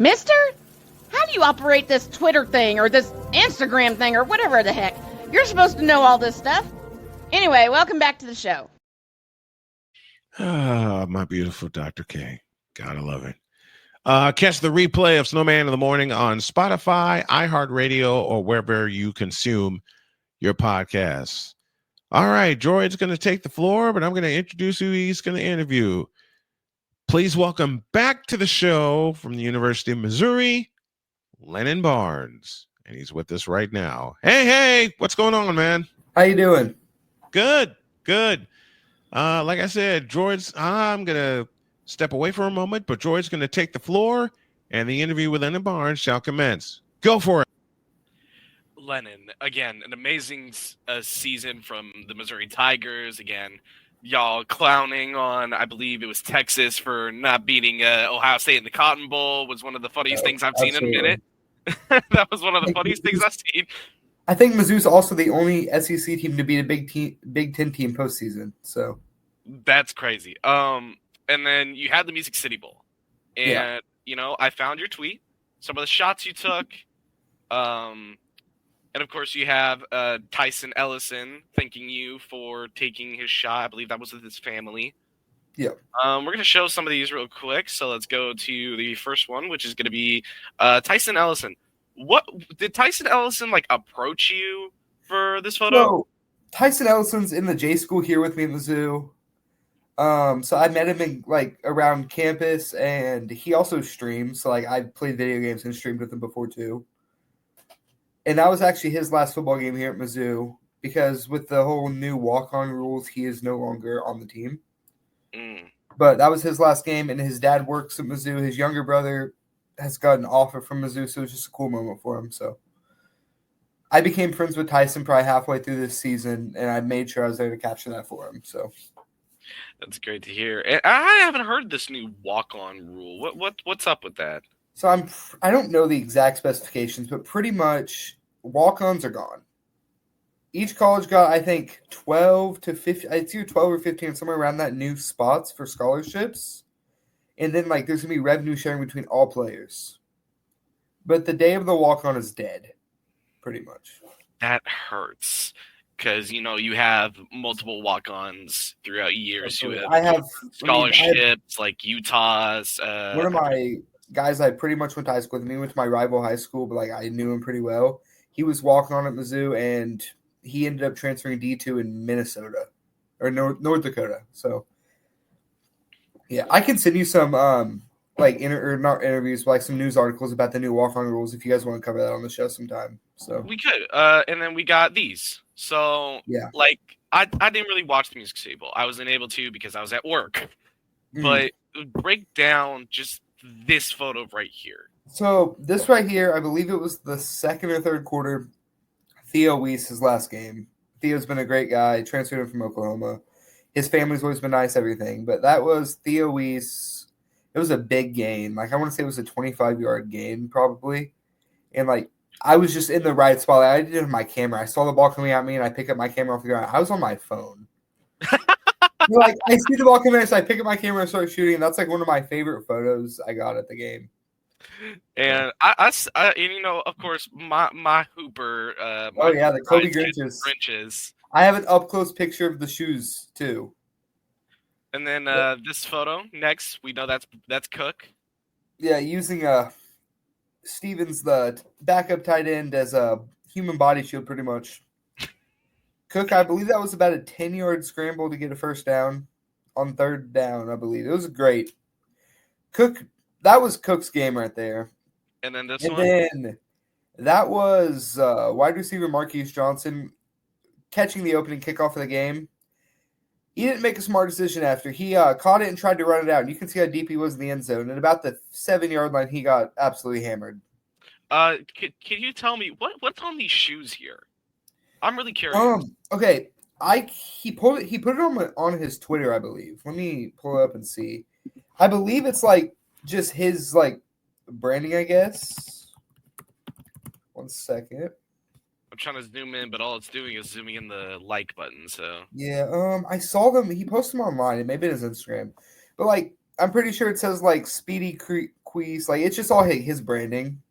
Mister? How do you operate this Twitter thing or this Instagram thing or whatever the heck? You're supposed to know all this stuff. Anyway, welcome back to the show. Ah, my beautiful Dr. K. Gotta love it. Catch the replay of Snowman in the Morning on Spotify, iHeartRadio, or wherever you consume your podcasts. All right, Droid's going to take the floor, but I'm going to introduce who he's going to interview. Please welcome back to the show from the University of Missouri, Lennon Barnes. And he's with us right now. Hey, what's going on, man? How you doing? Good. Like I said, I'm going to step away for a moment, but Droid's going to take the floor, and the interview with Lennon Barnes shall commence. Go for it. Lennon, again, an amazing season from the Missouri Tigers. Again, y'all clowning on, I believe it was Texas for not beating Ohio State in the Cotton Bowl was one of the funniest things I've seen in a minute. That was one of the funniest things I've seen. I think Mizzou's also the only SEC team to beat a Big Ten team postseason. So that's crazy. And then you had the Music City Bowl, and I found your tweet, some of the shots you took, and of course you have Tyson Ellison thanking you for taking his shot. I believe that was with his family. Yeah. We're going to show some of these real quick. So let's go to the first one, which is going to be Tyson Ellison. What did Tyson Ellison approach you for this photo? No, Tyson Ellison's in the J school here with me in the zoo. So I met him in around campus, and he also streams. So I played video games and streamed with him before too. And that was actually his last football game here at Mizzou, because with the whole new walk-on rules, he is no longer on the team. But that was his last game, and his dad works at Mizzou. His younger brother has got an offer from Mizzou, so it was just a cool moment for him. So I became friends with Tyson probably halfway through this season, and I made sure I was there to capture that for him. So that's great to hear. And I haven't heard this new walk-on rule. What's up with that? So I don't know the exact specifications, but pretty much walk-ons are gone. Each college got, I think, 12 to 15. It's either 12 or 15, somewhere around that, new spots for scholarships. And then, there's going to be revenue sharing between all players. But the day of the walk-on is dead, pretty much. That hurts. Because, you have multiple walk-ons throughout years who have scholarships like Utah's. One of my guys I pretty much went to high school with, he went to my rival high school, but I knew him pretty well. He was walking on at Mizzou, and he ended up transferring D2 in Minnesota or North Dakota. So, yeah, I can send you some not interviews, but some news articles about the new walk-on rules if you guys want to cover that on the show sometime. So we could, and then we got these. So yeah, I didn't really watch the Music City Bowl. I wasn't able to because I was at work. But break down just this photo right here. So this right here, I believe it was the second or third quarter. Theo Weiss, his last game. Theo's been a great guy. Transferred him from Oklahoma. His family's always been nice, everything. But that was Theo Weiss. It was a big game. I want to say it was a 25-yard game probably. And, I was just in the right spot. I didn't have my camera. I saw the ball coming at me, and I picked up my camera off the ground. I was on my phone. I see the ball coming at me, so I pick up my camera and start shooting. And that's, one of my favorite photos I got at the game. And I of course, my Hooper. The Kobe Grinches. I have an up-close picture of the shoes, too. And then this photo next, we know that's Cook. Yeah, using Stevens, the backup tight end, as a human body shield, pretty much. Cook, I believe that was about a 10-yard scramble to get a first down on third down, I believe. It was great. That was Cook's game right there. And then this one? And then that was wide receiver Marquise Johnson catching the opening kickoff of the game. He didn't make a smart decision after. He caught it and tried to run it out. And you can see how deep he was in the end zone. And about the 7-yard line, he got absolutely hammered. Can you tell me what's on these shoes here? I'm really curious. Okay. He put it on his Twitter, I believe. Let me pull it up and see. I believe it's just his branding, I guess. 1 second. I'm trying to zoom in, but all it's doing is zooming in the like button. So yeah, I saw them. He posted them online, and maybe it is Instagram. But I'm pretty sure it says Speedy Queese. Like, it's just all his branding,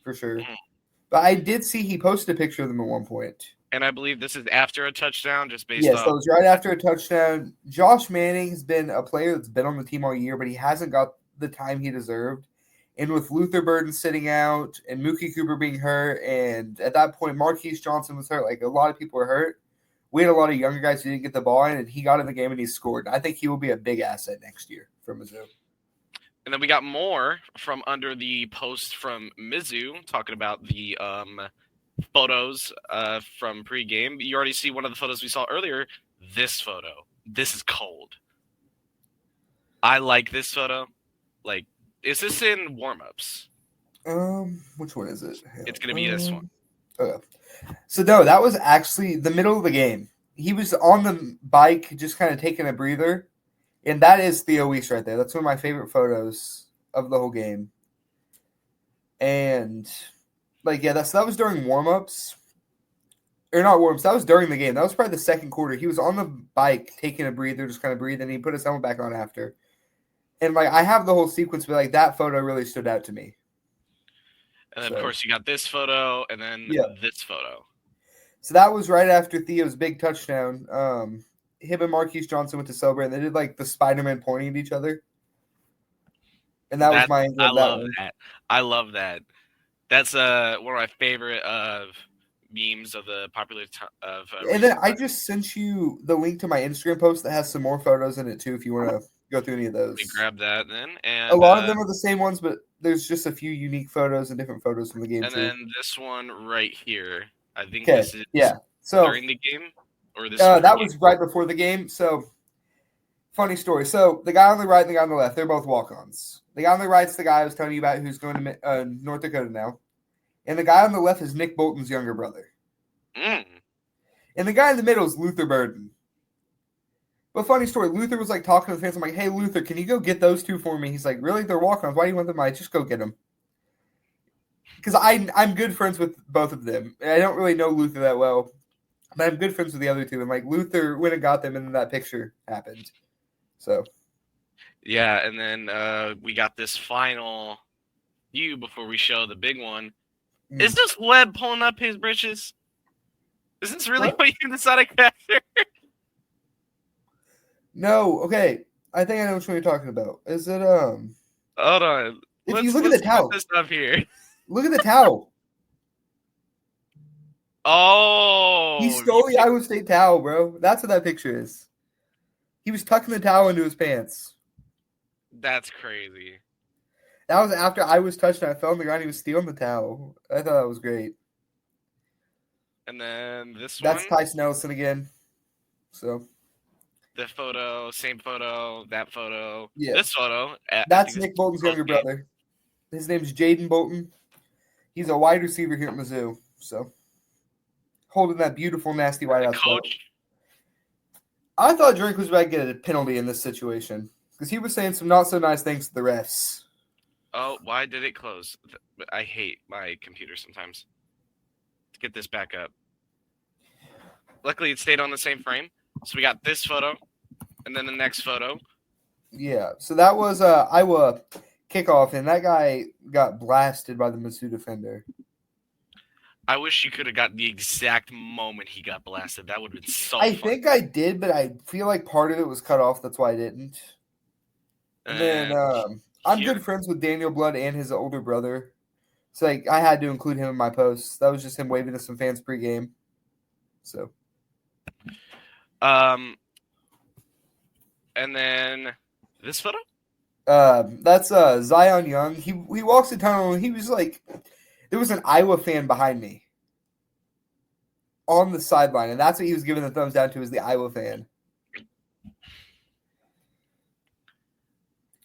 for sure. Mhm. But I did see he posted a picture of them at one point. And I believe this is after a touchdown, just based Yes, off. that was right after a touchdown. Josh Manning has been a player that's been on the team all year, but he hasn't got the time he deserved. And with Luther Burden sitting out and Mookie Cooper being hurt, and at that point Marquise Johnson was hurt, like a lot of people were hurt. We had a lot of younger guys who didn't get the ball in, and he got in the game and he scored. I think he will be a big asset next year for Mizzou. And then we got more from under the post from Mizzou talking about the photos from pregame. You already see one of the photos we saw earlier. This photo. This is cold. I like this photo. Like, is this in warm-ups? Which one is it? It's going to be this one. Okay. So no, that was actually the middle of the game. He was on the bike, just kind of taking a breather, and that is Theo Weiss right there. That's one of my favorite photos of the whole game. And like, yeah, that was during warm-ups. Or not warm-ups, that was during the game. That was probably the second quarter. He was on the bike taking a breather, just kind of breathing, and he put his helmet back on after. And like, I have the whole sequence, but like that photo really stood out to me. And then, of course, you got this photo and then this photo. So that was right after Theo's big touchdown. Him and Marquise Johnson went to celebrate, and they did like the Spider-Man pointing at each other. And that was my angle of that one. I love that. That's one of my favorite memes of the popular of. And then I just sent you the link to my Instagram post that has some more photos in it too, if you want to go through any of those. Let me grab that then. And a lot of them are the same ones, but there's just a few unique photos and different photos from the game and too. And then this one right here. I think this is so during the game, or this. That was right before the game. So funny story. So the guy on the right and the guy on the left, they're both walk-ons. The guy on the right's the guy I was telling you about who's going to North Dakota now, and the guy on the left is Nick Bolton's younger brother. And the guy in the middle is Luther Burden. But funny story, Luther was like talking to the fans. I'm like, hey, Luther, can you go get those two for me? He's like, really? They're walk-ons. Why do you want them? I just go get them. Because I'm good friends with both of them. I don't really know Luther that well, but I'm good friends with the other two. And like Luther went and got them, and then that picture happened. So. Yeah, and then we got this final view before we show the big one. Is this Webb pulling up his britches? Is this really what you decided to capture? No, okay. I think I know which one you're talking about. Is it Hold on. If you look at the towel. This up here. Look at the towel. Oh. He stole the Iowa State towel, bro. That's what that picture is. He was tucking the towel into his pants. That's crazy. That was after I was touched and I fell on the ground. He was stealing the towel. I thought that was great. And then this That's one. Tyson Ellison again. So. The photo, same photo, that photo, yeah. This photo. That's Nick Bolton's younger brother. His name's Jaden Bolton. He's a wide receiver here at Mizzou. So, holding that beautiful, nasty white out. Coach. I thought Drake was about to get a penalty in this situation because he was saying some not so nice things to the refs. Oh, why did it close? I hate my computer sometimes. Let's get this back up. Luckily, it stayed on the same frame. So we got this photo, and then the next photo. Yeah, so that was Iowa kickoff, and that guy got blasted by the Mizzou defender. I wish you could have got the exact moment he got blasted. That would have been so I fun. think I did, but I feel like part of it was cut off. That's why I didn't. And then I'm good friends with Daniel Blood and his older brother. So like, I had to include him in my posts. That was just him waving to some fans pregame. So. And then this photo? That's Zion Young. He walks the tunnel and he was like, there was an Iowa fan behind me on the sideline, and that's what he was giving the thumbs down to, is the Iowa fan.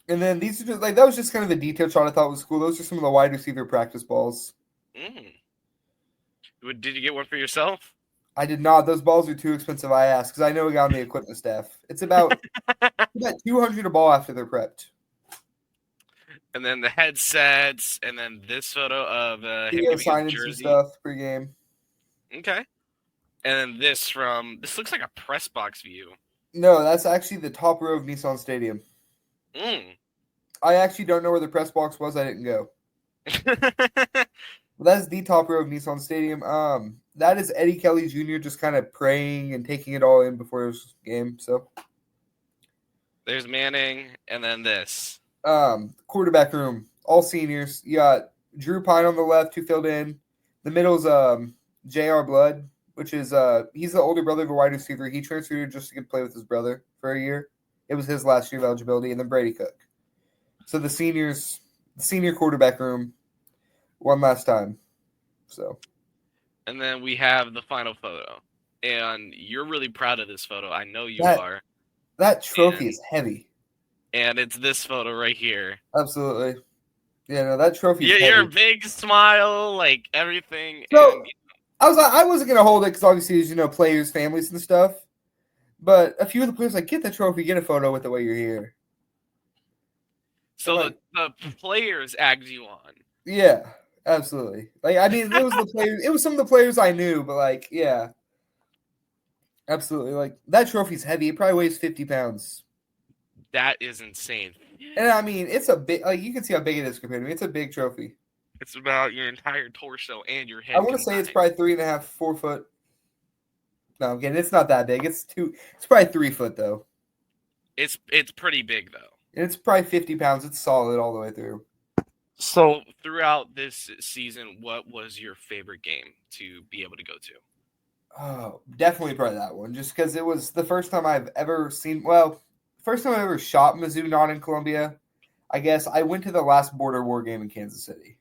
And then these are just like, that was just kind of a detailed shot I thought was cool. Those are some of the wide receiver practice balls. Did you get one for yourself? I did not. Those balls are too expensive, I asked, because I know a guy on the equipment staff. It's about $200 a ball after they're prepped. And then the headsets, and then this photo of him Video giving signage his and jersey. stuff pregame. Okay. And then this looks like a press box view. No, that's actually the top row of Nissan Stadium. I actually don't know where the press box was. I didn't go. Well, that's the top row of Nissan Stadium. That is Eddie Kelly Jr. just kind of praying and taking it all in before his game. So, There's Manning, and then this. quarterback room, all seniors. You got Drew Pine on the left who filled in. The middle's J.R. Blood, which is he's the older brother of a wide receiver. He transferred just to get play with his brother for a year. It was his last year of eligibility, and then Brady Cook. So the senior quarterback room, one last time. So. And then we have the final photo. And you're really proud of this photo. I know you are. That trophy is heavy. And it's this photo right here. Absolutely. Yeah, no, that trophy is heavy. Your big smile, like everything. So, and, I wasn't going to hold it because obviously, as players, families, and stuff. But a few of the players like, get the trophy, get a photo with it while you're here. So the players agged you on. Yeah, absolutely. It was the players. It was some of the players I knew, but yeah, absolutely. That trophy's heavy. It probably weighs 50 pounds. That is insane. And it's a big. You can see how big it is compared to me. It's a big trophy. It's about your entire torso and your head. I want to say it's probably 3.5, 4 foot. No, again, it's not that big. It's probably 3 foot though. It's pretty big though. And it's probably 50 pounds. It's solid all the way through. So throughout this season, what was your favorite game to be able to go to? Oh, definitely probably that one. Just because it was the first time I've ever seen. Well, first time I ever shot Mizzou not in Columbia. I guess I went to the last Border War game in Kansas City.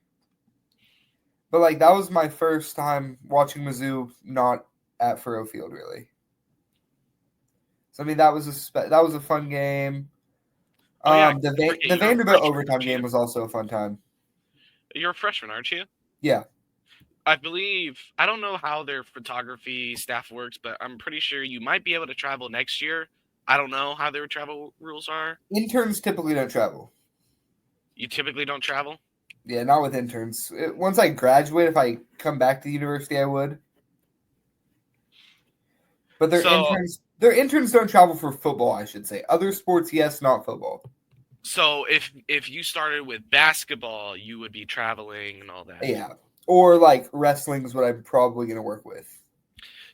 But that was my first time watching Mizzou not at Furrow Field, really. So that was a fun game. The Vanderbilt overtime game was also a fun time. You're a freshman, aren't you? Yeah. I believe, I don't know how their photography staff works, but I'm pretty sure you might be able to travel next year. I don't know how their travel rules are. Interns typically don't travel. You typically don't travel? Yeah, not with interns. Once I graduate, if I come back to the university, I would. But their interns don't travel for football, I should say. Other sports, yes, not football. So if you started with basketball, you would be traveling and all that. Yeah. Or wrestling is what I'm probably going to work with.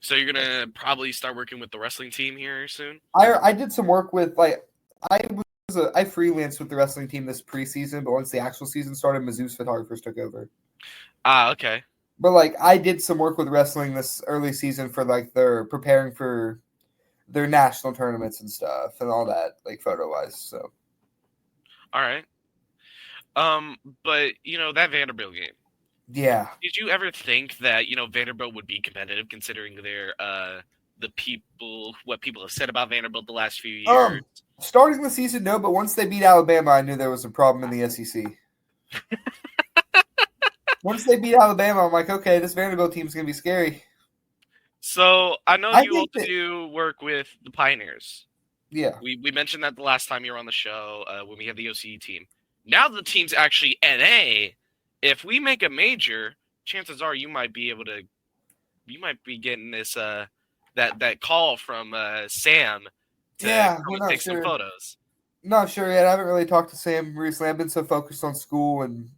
So you're going to probably start working with the wrestling team here soon? I did some work with I freelanced with the wrestling team this preseason, but once the actual season started, Mizzou's photographers took over. Ah, okay. But I did some work with wrestling this early season for they're preparing for their national tournaments and stuff and all that, photo wise. So, all right. But that Vanderbilt game. Yeah. Did you ever think that Vanderbilt would be competitive, considering their what people have said about Vanderbilt the last few years? Starting the season, no, but once they beat Alabama, I knew there was a problem in the SEC. Once they beat Alabama, I'm like, okay, this Vanderbilt team's gonna be scary. So I know you also do work with the Pioneers. Yeah, we mentioned that the last time you were on the show when we had the OCE team. Now the team's actually NA. If we make a major, chances are you might be getting this that call from Sam to take some photos. Not sure yet. I haven't really talked to Sam recently. I've been so focused on school and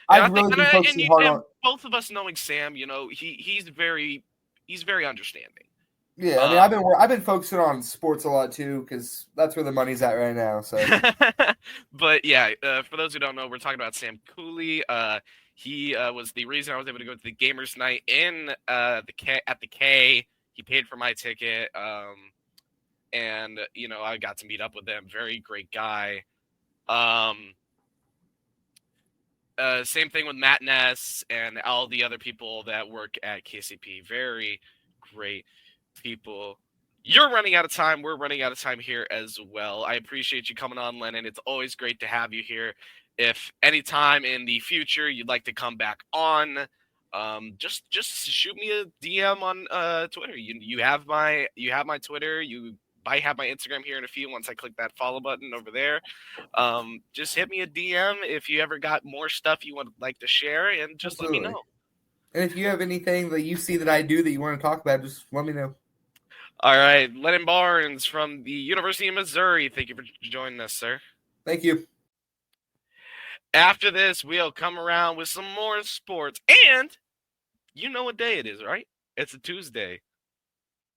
I've really been focusing hard on both of us knowing Sam. He's very understanding. Yeah, I mean, I've been focusing on sports a lot too because that's where the money's at right now. So, but yeah, for those who don't know, we're talking about Sam Cooley. He was the reason I was able to go to the Gamers Night in at the K. He paid for my ticket, and I got to meet up with him. Very great guy. Same thing with Matt Ness and all the other people that work at KCP. Very great people. You're running out of time. We're running out of time here as well. I appreciate you coming on, Lennon. It's always great to have you here. If any time in the future you'd like to come back on, just shoot me a DM on Twitter. You have my Twitter. You might have my Instagram here in a few once I click that follow button over there. Just hit me a DM if you ever got more stuff you would like to share, and just Let me know. And if you have anything that you see that I do that you want to talk about, just let me know. All right. Lennon Barnes from the University of Missouri. Thank you for joining us, sir. Thank you. After this, we'll come around with some more sports. And you know what day it is, right? It's a Tuesday.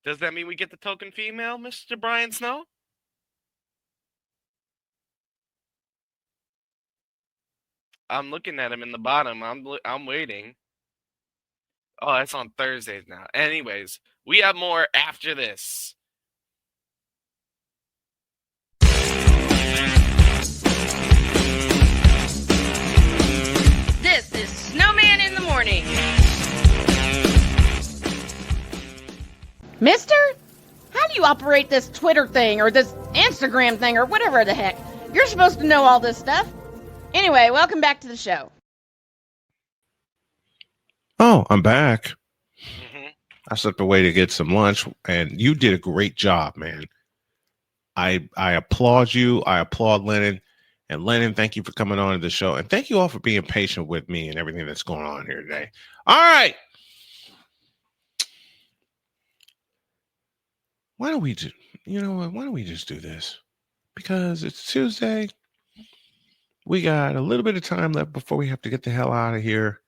Does that mean we get the token female, Mr. Brian Snow? I'm looking at him in the bottom. I'm waiting. Oh, that's on Thursdays now. Anyways, we have more after this. This is Snowman in the Morning. Mister, how do you operate this Twitter thing or this Instagram thing or whatever the heck? You're supposed to know all this stuff. Anyway, welcome back to the show. Oh, I'm back. Mm-hmm. I stepped away to get some lunch, and you did a great job, man. I applaud you. I applaud Lennon. And Lennon, thank you for coming on to the show. And thank you all for being patient with me and everything that's going on here today. All right. Why don't we do, you know what? Why don't we just do this? Because it's Tuesday. We got a little bit of time left before we have to get the hell out of here.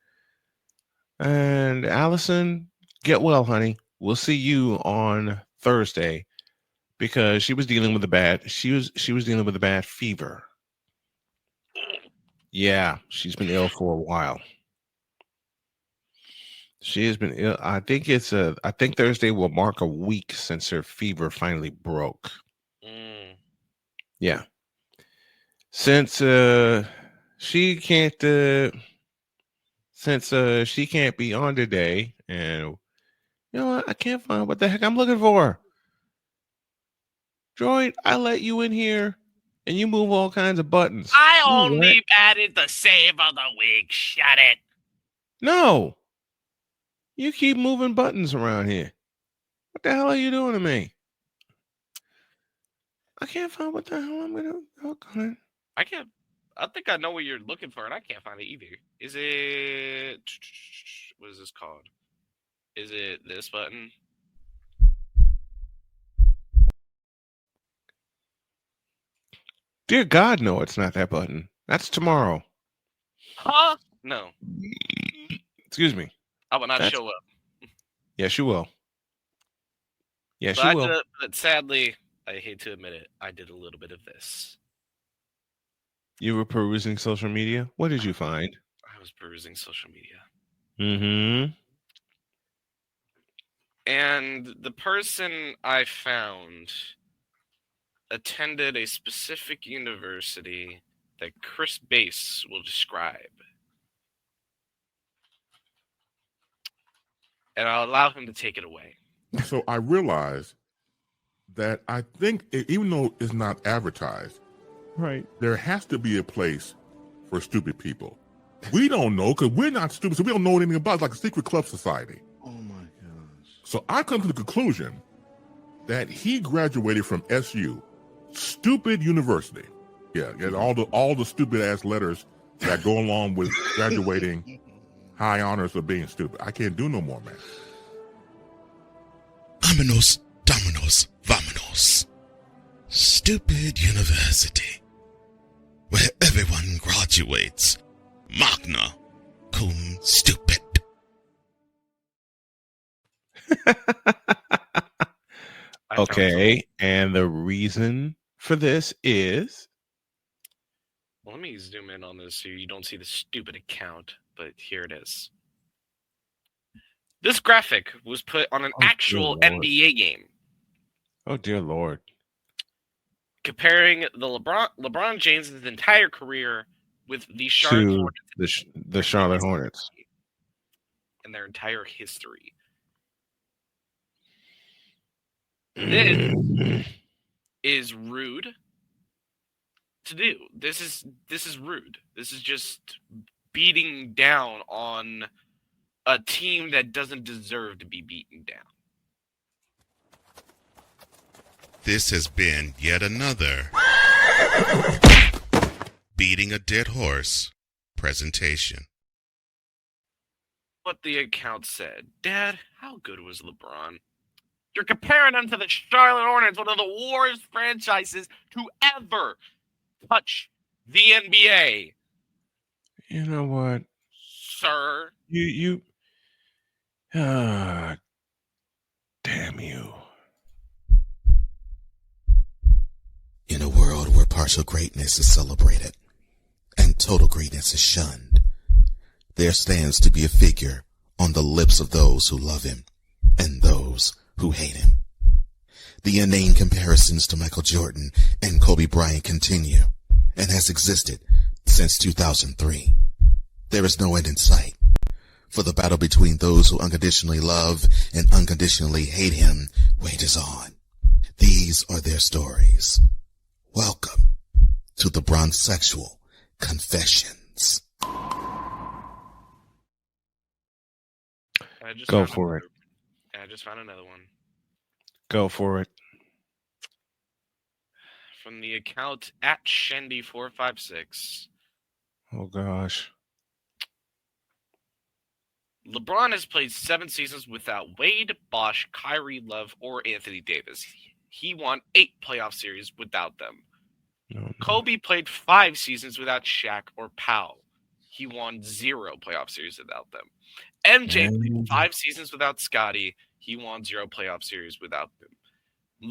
And Allison, get well, honey. We'll see you on Thursday because she was dealing with she was dealing with a bad fever. Yeah, she's been ill for a while. She has been ill. I think Thursday will mark a week since her fever finally broke. Yeah. Since she can't be on today, and you know what? I can't find what the heck I'm looking for. Droid, I let you in here and you move all kinds of buttons. I only added the save of the week. Shut it. No. You keep moving buttons around here. What the hell are you doing to me? I can't find what the hell I'm gonna. Okay. I think I know what you're looking for, and I can't find it either. Is it? What is this called? Is it this button? Dear God, no, it's not that button. That's tomorrow. Huh? No. Excuse me. I will not show up. Yes, you will. Yes, you will. But sadly, I hate to admit it, I did a little bit of this. You were perusing social media? What did you find? I was perusing social media. Mm-hmm. And the person I found attended a specific university that Chris Bass will describe. And I'll allow him to take it away. So I realized that I think, even though it's not advertised, right, there has to be a place for stupid people. We don't know because we're not stupid, so we don't know anything about it. It's like a secret club society. Oh my gosh. So I come to the conclusion that he graduated from SU, stupid university. Yeah, and all the stupid ass letters that go along with graduating, high honors of being stupid. I can't do no more, man. Vámonos, dominos, vámonos. Stupid university, where everyone graduates. Magna cum stupid. Okay, and the reason for this is? Well, let me zoom in on this so you don't see the stupid account, but here it is. This graphic was put on an actual NBA game. Oh, dear Lord. Comparing the LeBron James' entire career with the Charlotte Hornets. The Charlotte Hornets. And their entire history. This is rude to do. This is rude. This is just beating down on a team that doesn't deserve to be beaten down. This has been yet another beating a dead horse presentation. What the account said. Dad, how good was LeBron? You're comparing him to the Charlotte Hornets, one of the worst franchises to ever touch the NBA. You know what? Sir. You damn you. In a world where partial greatness is celebrated and total greatness is shunned, there stands to be a figure on the lips of those who love him and those who hate him. The inane comparisons to Michael Jordan and Kobe Bryant continue and has existed since 2003. There is no end in sight, for the battle between those who unconditionally love and unconditionally hate him wages on. These are their stories. Welcome to the Bronzexual Confessions. Go for it. I just found another one. Go for it. From the account at Shendy456. Oh gosh. LeBron has played 7 seasons without Wade, Bosh, Kyrie, Love, or Anthony Davis. He won 8 playoff series without them. No. Kobe played 5 seasons without Shaq or Powell. He won 0 playoff series without them. MJ played 5 seasons without Scottie. He won 0 playoff series without them.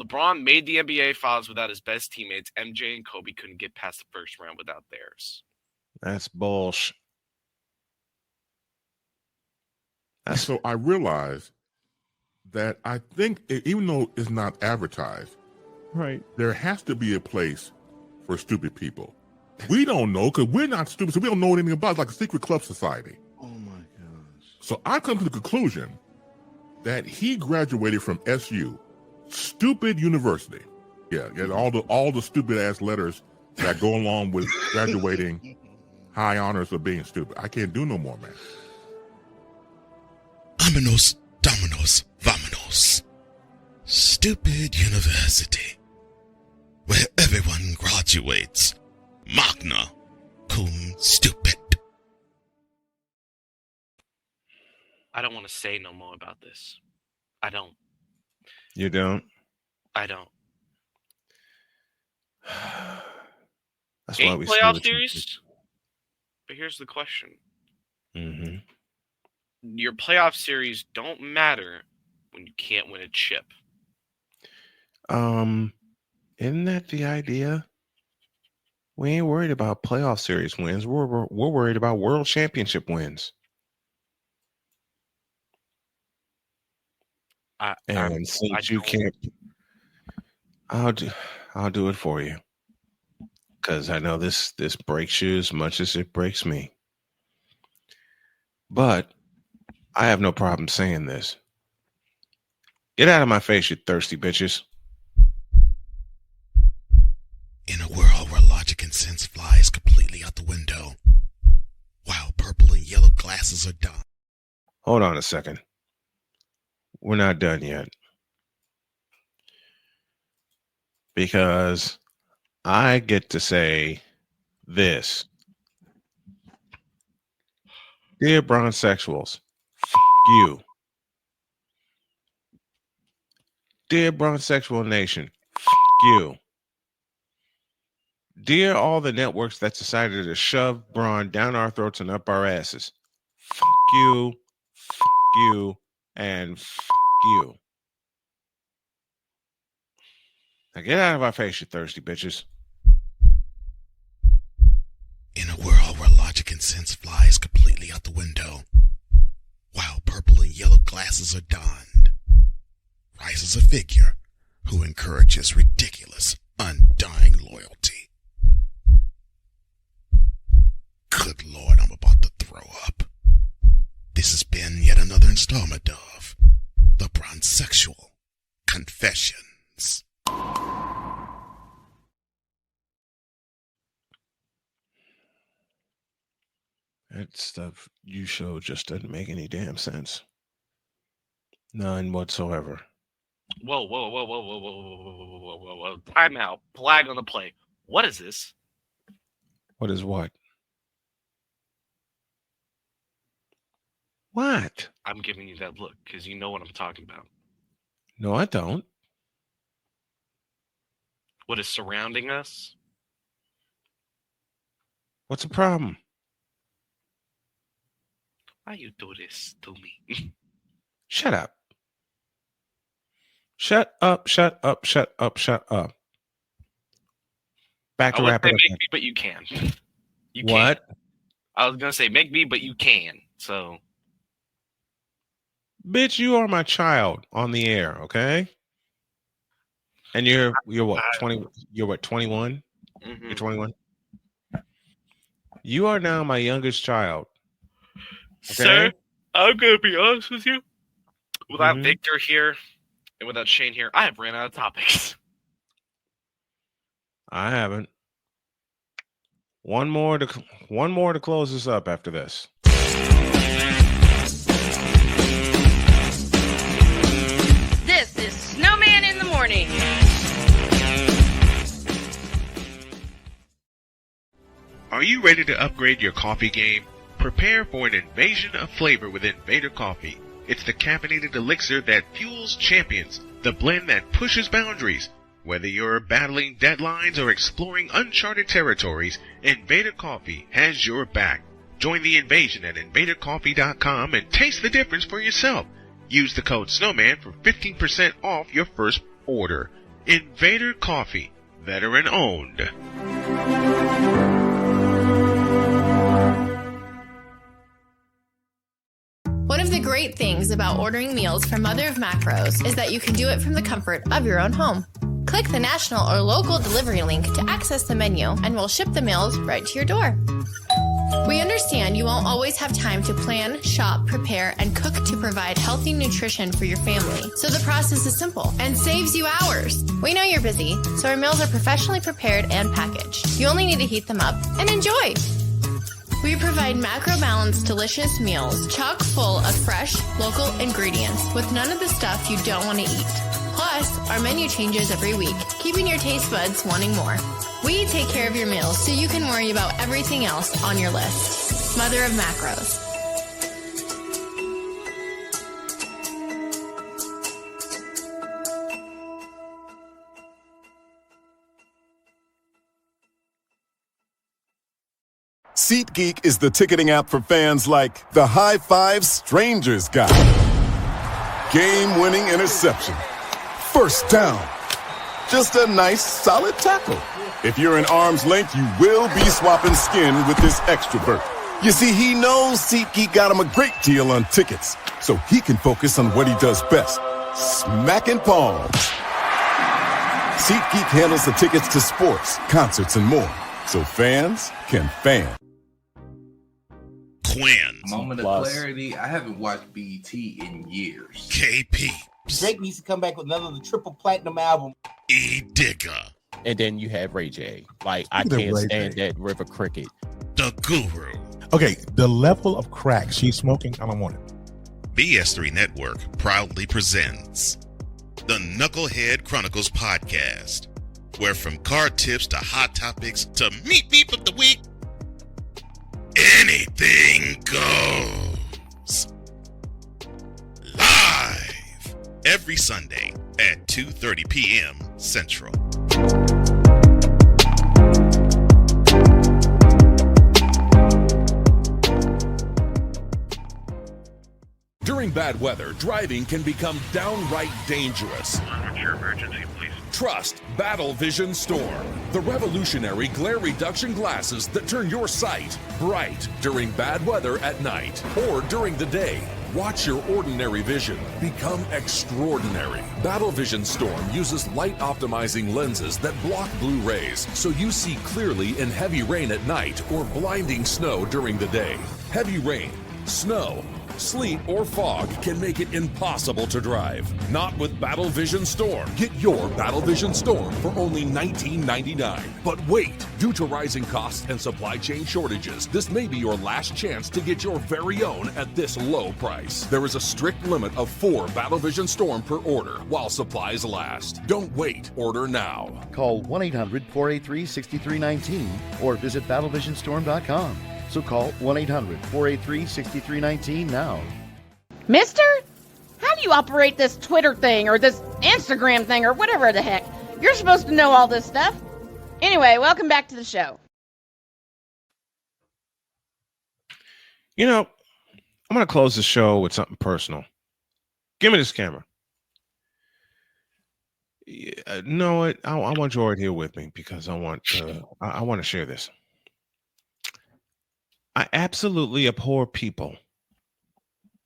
LeBron made the NBA Finals without his best teammates. MJ and Kobe couldn't get past the first round without theirs. That's bullshit. So I realized that I think, even though it's not advertised, Right. there has to be a place for stupid people. We don't know because we're not stupid, so we don't know anything about it. It's like a secret club society. Oh my gosh. So I come to the conclusion that he graduated from SU, stupid university. Yeah, all the stupid ass letters that go along with graduating high honors of being stupid. I can't do no more, man. Vámonos, dominos, vámonos. Stupid university, where everyone graduates. Magna cum stupid. I don't want to say no more about this. I don't. You don't? I don't. That's 8 why we playoff series? But here's the question. Mm-hmm. Your playoff series don't matter when you can't win a chip. Isn't that the idea? We ain't worried about playoff series wins. We're worried about world championship wins. Since you can't, I'll do it for you. Because I know this breaks you as much as it breaks me. But I have no problem saying this. Get out of my face, you thirsty bitches. In a world where logic and sense flies completely out the window, while purple and yellow glasses are done. Hold on a second. We're not done yet. Because I get to say this. Dear Bronzexuals, you. Dear Bronzexual Nation, you. Dear all the networks that decided to shove Braun down our throats and up our asses, you, and you. Now get out of our face, you thirsty bitches. In a world where logic and sense flies completely out the window, while purple and yellow glasses are donned, rises a figure who encourages ridiculous, undying loyalty. Good Lord, I'm about to throw up. This has been yet another installment of the Bronzexual Confessions. That stuff you show just doesn't make any damn sense. None whatsoever. Whoa. Time out. Flag on the play. What is this? What is what? What? I'm giving you that look because you know what I'm talking about. No, I don't. What is surrounding us? What's the problem? Why you do this to me? Shut up. Shut up, shut up, shut up, shut up. Back to I would wrap say it up. make me, but you can. You What? Can. I was gonna say make me, but you can. So, Bitch, you are my child on the air, okay? And you're what, 20? You're what, 21? mm-hmm. You're 21? You are now my youngest child. Okay? Sir, I'm gonna be honest with you. Without Mhm. Victor here and without Shane here, I have ran out of topics. I haven't. One more to close this up after this. This is Snowman in the Morning. Are you ready to upgrade your coffee game? Prepare for an invasion of flavor with Invader Coffee. It's the caffeinated elixir that fuels champions, the blend that pushes boundaries. Whether you're battling deadlines or exploring uncharted territories, Invader Coffee has your back. Join the invasion at invadercoffee.com and taste the difference for yourself. Use the code SNOWMAN for 15% off your first order. Invader Coffee, veteran owned. One of the great things about ordering meals from Mother of Macros is that you can do it from the comfort of your own home. Click the national or local delivery link to access the menu, and we'll ship the meals right to your door. We understand you won't always have time to plan, shop, prepare, and cook to provide healthy nutrition for your family, so the process is simple and saves you hours. We know you're busy, so our meals are professionally prepared and packaged. You only need to heat them up and enjoy. We provide macro-balanced, delicious meals chock full of fresh, local ingredients with none of the stuff you don't want to eat. Plus, our menu changes every week, keeping your taste buds wanting more. We take care of your meals so you can worry about everything else on your list. Mother of Macros. SeatGeek is the ticketing app for fans like the High Five Strangers guy. Game-winning interception. First down. Just a nice, solid tackle. If you're in arm's length, you will be swapping skin with this extrovert. You see, he knows SeatGeek got him a great deal on tickets, so he can focus on what he does best, smacking palms. SeatGeek handles the tickets to sports, concerts, and more, so fans can fan. Quinn. Moment of clarity. I haven't watched BET in years. KP. Drake needs to come back with another triple platinum album. E Digger. And then you have Ray J. Like, I can't stand that River Cricket. The Guru. Okay, the level of crack she's smoking, I don't want it. BS3 Network proudly presents the Knucklehead Chronicles podcast, where from card tips to hot topics to meat beef of the week, anything goes. Live every Sunday at 2:30 p.m. Central. During bad weather, driving can become downright dangerous. What's your emergency, please? Trust Battle Vision Storm, the revolutionary glare reduction glasses that turn your sight bright during bad weather at night or during the day. Watch your ordinary vision become extraordinary. Battle Vision Storm uses light optimizing lenses that block blue rays, so you see clearly in heavy rain at night or blinding snow during the day. Heavy rain, snow, sleet, or fog can make it impossible to drive. Not with Battle Vision Storm. Get your Battle Vision Storm for only $19.99. But wait, due to rising costs and supply chain shortages, this may be your last chance to get your very own at this low price. There is a strict limit of 4 Battle Vision Storm per order while supplies last. Don't wait, order now. Call 1-800-483-6319 or visit battlevisionstorm.com. So call 1-800-483-6319 now. Mister? How do you operate this Twitter thing or this Instagram thing or whatever the heck? You're supposed to know all this stuff. Anyway, welcome back to the show. You know, I'm going to close the show with something personal. Give me this camera. No, I want Jordan here with me because I want to share this. I absolutely abhor people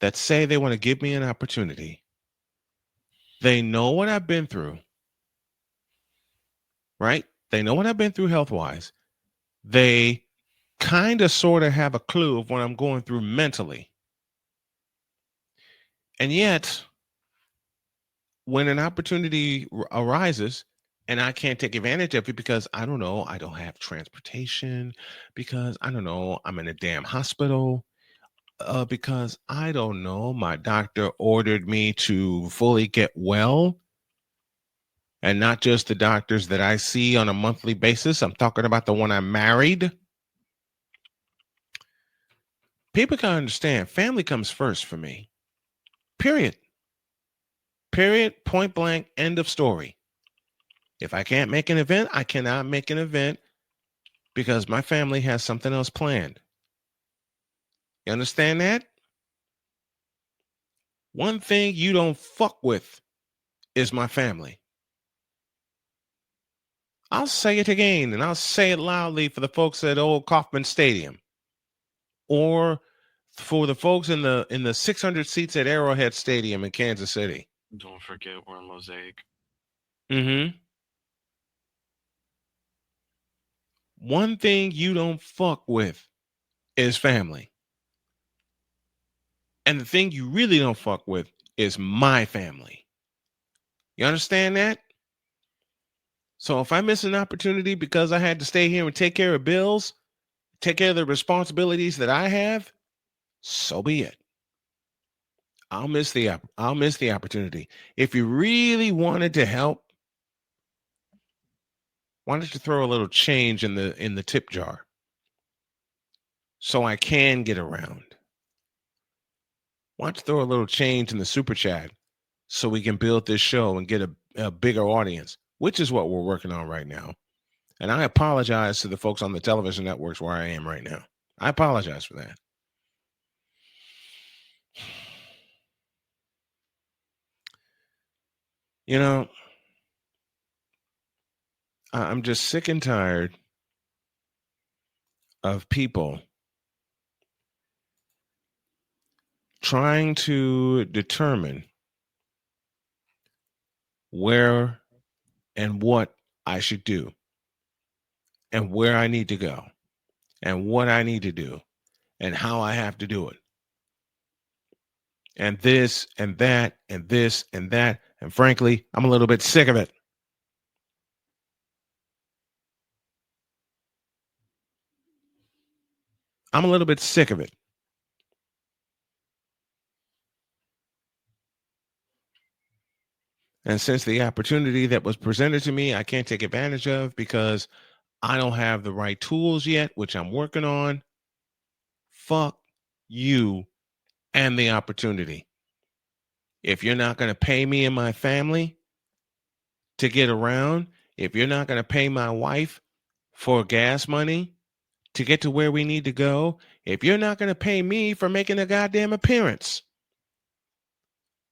that say they want to give me an opportunity. They know what I've been through, right? They know what I've been through health-wise. They kind of sort of have a clue of what I'm going through mentally. And yet, when an opportunity arises and I can't take advantage of it because I don't know, I don't have transportation, because I don't know, I'm in a damn hospital, because I don't know, my doctor ordered me to fully get well, and not just the doctors that I see on a monthly basis. I'm talking about the one I married. People can understand family comes first for me. Period. Point blank, end of story. If I can't make an event, I cannot make an event because my family has something else planned. You understand that? One thing you don't fuck with is my family. I'll say it again, and I'll say it loudly for the folks at Old Kauffman Stadium, or for the folks in the 600 seats at Arrowhead Stadium in Kansas City. Don't forget we're in Mosaic. Mm-hmm. One thing you don't fuck with is family. And the thing you really don't fuck with is my family. You understand that? So if I miss an opportunity because I had to stay here and take care of bills, take care of the responsibilities that I have, so be it. I'll miss the opportunity. If you really wanted to help, why don't you throw a little change in the tip jar so I can get around? Why don't you throw a little change in the super chat so we can build this show and get a bigger audience, which is what we're working on right now. And I apologize to the folks on the television networks where I am right now. I apologize for that. You know, I'm just sick and tired of people trying to determine where and what I should do and where I need to go and what I need to do and how I have to do it. And this and that and this and that. And frankly, I'm a little bit sick of it. I'm a little bit sick of it. And since the opportunity that was presented to me, I can't take advantage of because I don't have the right tools yet, which I'm working on. Fuck you and the opportunity. If you're not going to pay me and my family to get around, if you're not going to pay my wife for gas money to get to where we need to go, if you're not going to pay me for making a goddamn appearance,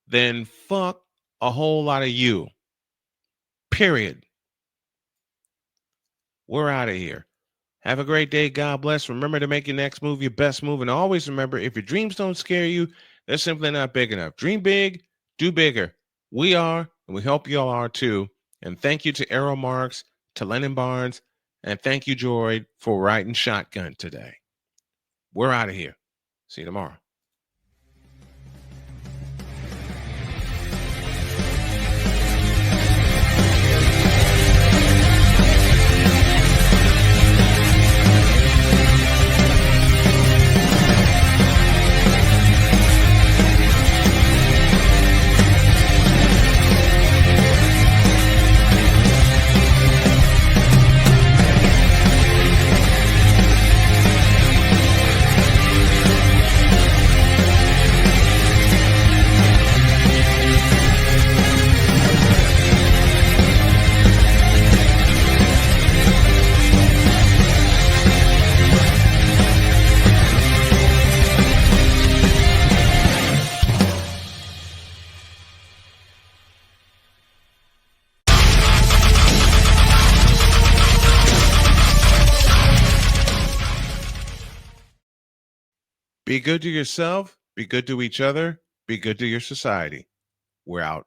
then fuck a whole lot of you. Period. We're out of here. Have a great day. God bless. Remember to make your next move your best move. And always remember, if your dreams don't scare you, they're simply not big enough. Dream big, do bigger. We are, and we hope you all are too. And thank you to Arrow Marks, to Lennon Barnes, and thank you, Droid, for riding shotgun today. We're out of here. See you tomorrow. Be good to yourself. Be good to each other. Be good to your society. We're out.